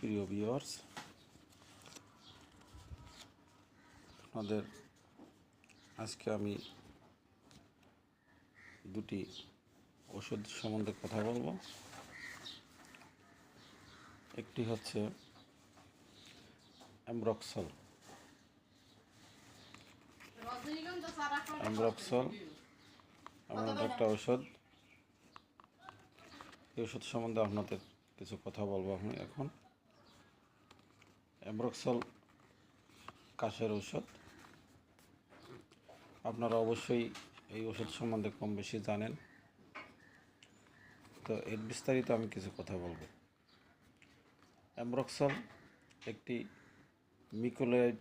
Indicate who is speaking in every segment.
Speaker 1: প্রিয় ভিউয়ার্স, আপনাদের আজকে আমি দুটি ওষুধ সম্বন্ধে কথা বলবো। একটি হচ্ছে অ্যামব্রক্সল। এমন একটা ওষুধ। এই ওষুধ সম্বন্ধে আপনাদের কিছু কথা বলবো আমি এখন। অ্যামব্রক্সল কাশের ওষুধ। আপনারা অবশ্যই এই ওষুধ সম্বন্ধে কম বেশি জানেন, তো এর বিস্তারিত আমি কিছু কথা বলবো। অ্যামব্রক্সল একটি মিকোলয়েড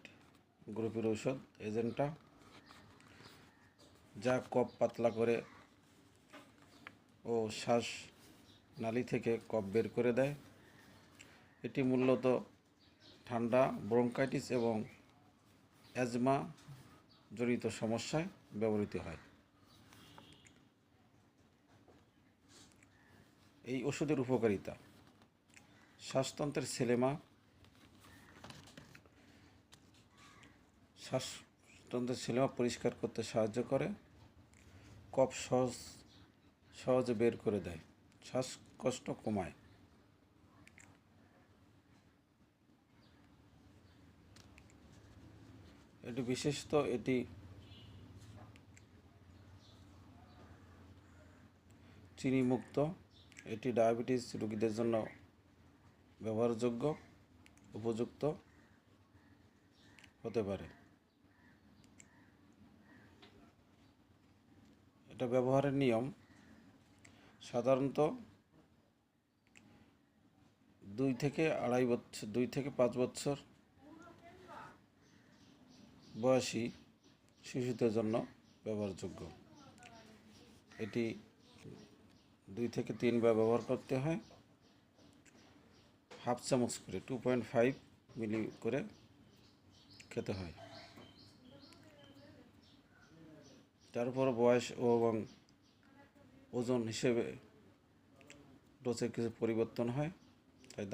Speaker 1: গ্রুপের ঔষধ এজেন্টা, যা কফ পাতলা করে ও শ্বাস নালী থেকে কফ বের করে দেয়। এটি মূলত ঠান্ডা, ব্রঙ্কাইটিস এবং অ্যাজমা জড়িত সমস্যায় ব্যবহৃত হয়। এই ওষুধের উপকারিতা: শ্বাসতন্ত্রের ছেলেমা পরিষ্কার করতে সাহায্য করে, কফ সহজে বের করে দেয়, শ্বাসকষ্ট কমায়। এটি বিশেষত এটি চিনিমুক্ত। এটি ডায়াবেটিস রোগীদের জন্য ব্যবহারযোগ্য, উপযুক্ত হতে পারে। এটা ব্যবহারের নিয়ম: সাধারণত 2 থেকে 5 বছর বয়সী শিশুদের জন্য ব্যবহারযোগ্য। এটি 2 থেকে 3 বার ব্যবহার করতে হয়। হাফ চামচ করে 2.5 মিলি করে খেতে হয়। তারপর বয়স এবং ওজন হিসেবে ডোজের কিছু পরিবর্তন হয়, তাই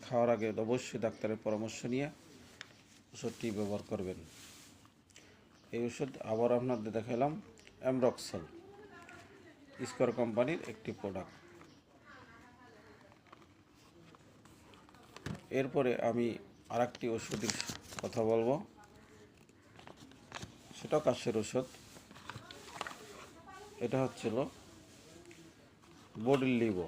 Speaker 1: খাওয়ার আগে অবশ্যই ডাক্তারের পরামর্শ নিয়ে ওষুধটি ব্যবহার করবেন। এই ওষুধ আবার আপনাদের দেখালাম অ্যামব্রক্সল, স্কোয়ার কোম্পানির একটি প্রোডাক্ট। এরপরে আমি আরেকটি ওষুধের কথা বলবো, সেটাও কাশের ওষুধ। এটা হচ্ছিল বডিলিভো।